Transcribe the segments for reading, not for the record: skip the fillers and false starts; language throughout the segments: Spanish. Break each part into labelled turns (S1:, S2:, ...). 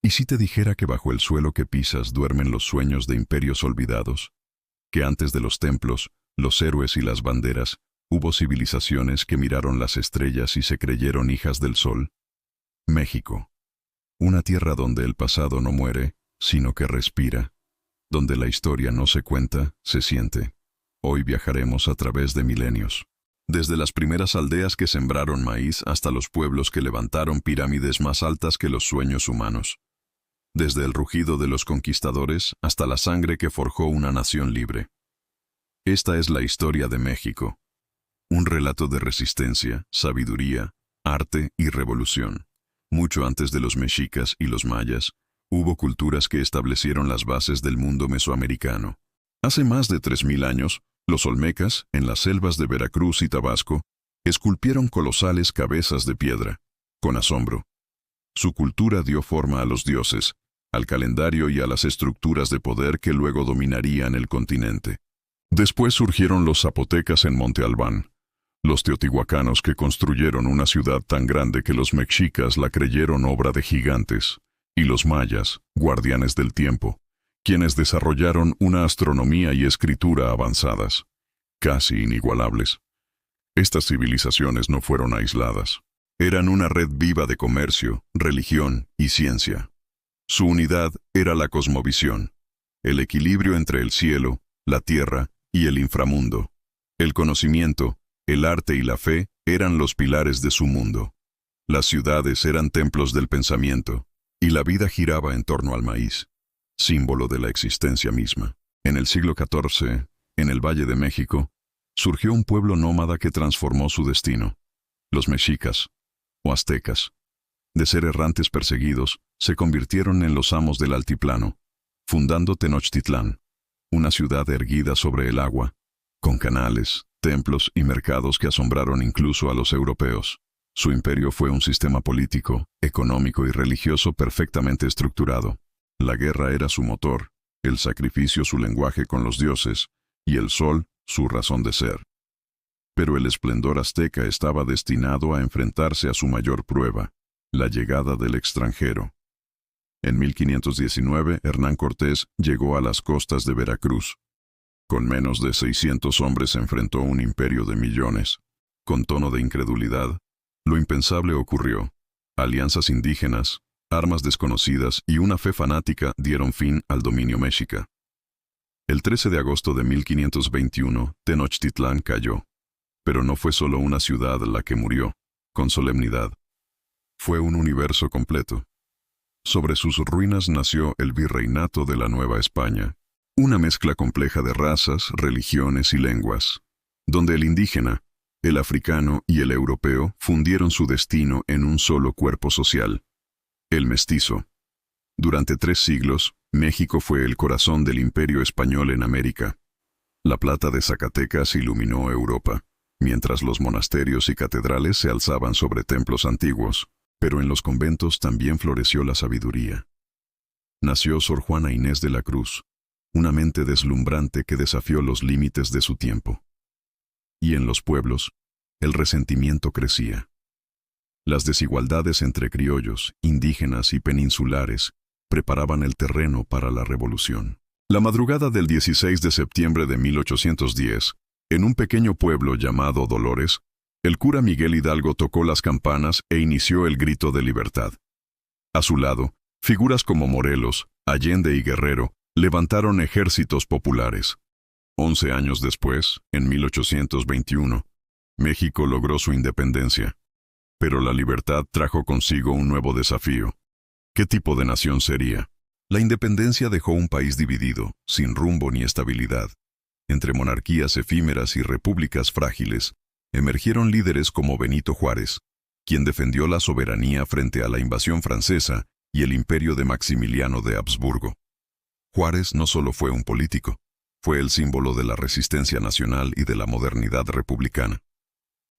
S1: ¿Y si te dijera que bajo el suelo que pisas duermen los sueños de imperios olvidados? Que antes de los templos, los héroes y las banderas, hubo civilizaciones que miraron las estrellas y se creyeron hijas del sol. México. Una tierra donde el pasado no muere, sino que respira. Donde la historia no se cuenta, se siente. Hoy viajaremos a través de milenios. Desde las primeras aldeas que sembraron maíz hasta los pueblos que levantaron pirámides más altas que los sueños humanos. Desde el rugido de los conquistadores hasta la sangre que forjó una nación libre. Esta es la historia de México. Un relato de resistencia, sabiduría, arte y revolución. Mucho antes de los mexicas y los mayas, hubo culturas que establecieron las bases del mundo mesoamericano. Hace más de 3000 años, los olmecas, en las selvas de Veracruz y Tabasco, esculpieron colosales cabezas de piedra, con asombro. Su cultura dio forma a los dioses, al calendario y a las estructuras de poder que luego dominarían el continente. Después surgieron los zapotecas en Monte Albán, los teotihuacanos que construyeron una ciudad tan grande que los mexicas la creyeron obra de gigantes, y los mayas, guardianes del tiempo, quienes desarrollaron una astronomía y escritura avanzadas, casi inigualables. Estas civilizaciones no fueron aisladas. Eran una red viva de comercio, religión y ciencia. Su unidad era la cosmovisión, el equilibrio entre el cielo, la tierra y el inframundo. El conocimiento, el arte y la fe eran los pilares de su mundo. Las ciudades eran templos del pensamiento, y la vida giraba en torno al maíz, símbolo de la existencia misma. En el siglo XIV, en el Valle de México, surgió un pueblo nómada que transformó su destino. Los mexicas, o aztecas, de ser errantes perseguidos, se convirtieron en los amos del altiplano, fundando Tenochtitlán, una ciudad erguida sobre el agua, con canales, templos y mercados que asombraron incluso a los europeos. Su imperio fue un sistema político, económico y religioso perfectamente estructurado. La guerra era su motor, el sacrificio su lenguaje con los dioses, y el sol su razón de ser. Pero el esplendor azteca estaba destinado a enfrentarse a su mayor prueba, la llegada del extranjero. En 1519, Hernán Cortés llegó a las costas de Veracruz. Con menos de 600 hombres enfrentó un imperio de millones. Con tono de incredulidad, lo impensable ocurrió. Alianzas indígenas, armas desconocidas y una fe fanática dieron fin al dominio mexica. El 13 de agosto de 1521, Tenochtitlán cayó. Pero no fue solo una ciudad la que murió, con solemnidad. Fue un universo completo. Sobre sus ruinas nació el virreinato de la Nueva España, una mezcla compleja de razas, religiones y lenguas, donde el indígena, el africano y el europeo fundieron su destino en un solo cuerpo social, el mestizo. Durante 3 siglos, México fue el corazón del imperio español en América. La plata de Zacatecas iluminó Europa, mientras los monasterios y catedrales se alzaban sobre templos antiguos, pero en los conventos también floreció la sabiduría. Nació Sor Juana Inés de la Cruz, una mente deslumbrante que desafió los límites de su tiempo. Y en los pueblos, el resentimiento crecía. Las desigualdades entre criollos, indígenas y peninsulares preparaban el terreno para la revolución. La madrugada del 16 de septiembre de 1810, en un pequeño pueblo llamado Dolores, el cura Miguel Hidalgo tocó las campanas e inició el grito de libertad. A su lado, figuras como Morelos, Allende y Guerrero levantaron ejércitos populares. 11 años después, en 1821, México logró su independencia. Pero la libertad trajo consigo un nuevo desafío. ¿Qué tipo de nación sería? La independencia dejó un país dividido, sin rumbo ni estabilidad. Entre monarquías efímeras y repúblicas frágiles, emergieron líderes como Benito Juárez, quien defendió la soberanía frente a la invasión francesa y el imperio de Maximiliano de Habsburgo. Juárez no solo fue un político, fue el símbolo de la resistencia nacional y de la modernidad republicana.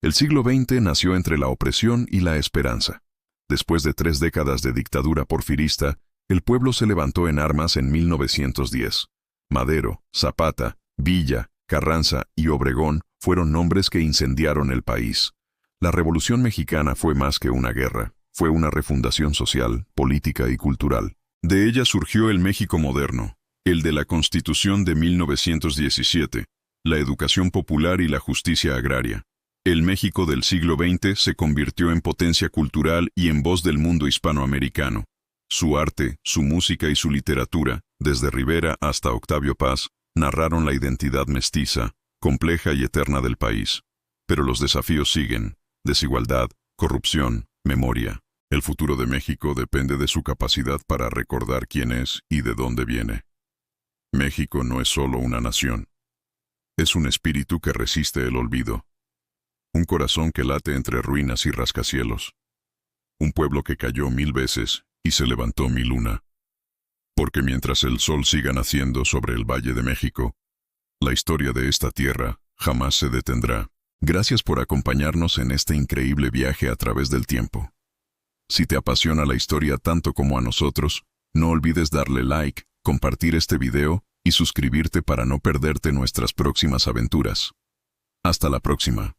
S1: El siglo XX nació entre la opresión y la esperanza. Después de 3 décadas de dictadura porfirista, el pueblo se levantó en armas en 1910. Madero, Zapata, Villa, Carranza y Obregón fueron nombres que incendiaron el país. La Revolución Mexicana fue más que una guerra, Fue una refundación social, política y cultural. De ella surgió el México moderno, el de la Constitución de 1917, la educación popular y la justicia agraria. El México del siglo XX se convirtió en potencia cultural y en voz del mundo hispanoamericano. Su arte, su música y su literatura, desde Rivera hasta Octavio Paz, narraron la identidad mestiza, compleja y eterna del país. Pero los desafíos siguen: desigualdad, corrupción, memoria. El futuro de México depende de su capacidad para recordar quién es y de dónde viene. México no es solo una nación. Es un espíritu que resiste el olvido. Un corazón que late entre ruinas y rascacielos. Un pueblo que cayó 1000 veces y se levantó 1001. Porque mientras el sol siga naciendo sobre el Valle de México, la historia de esta tierra jamás se detendrá. Gracias por acompañarnos en este increíble viaje a través del tiempo. Si te apasiona la historia tanto como a nosotros, no olvides darle like, compartir este video y suscribirte para no perderte nuestras próximas aventuras. Hasta la próxima.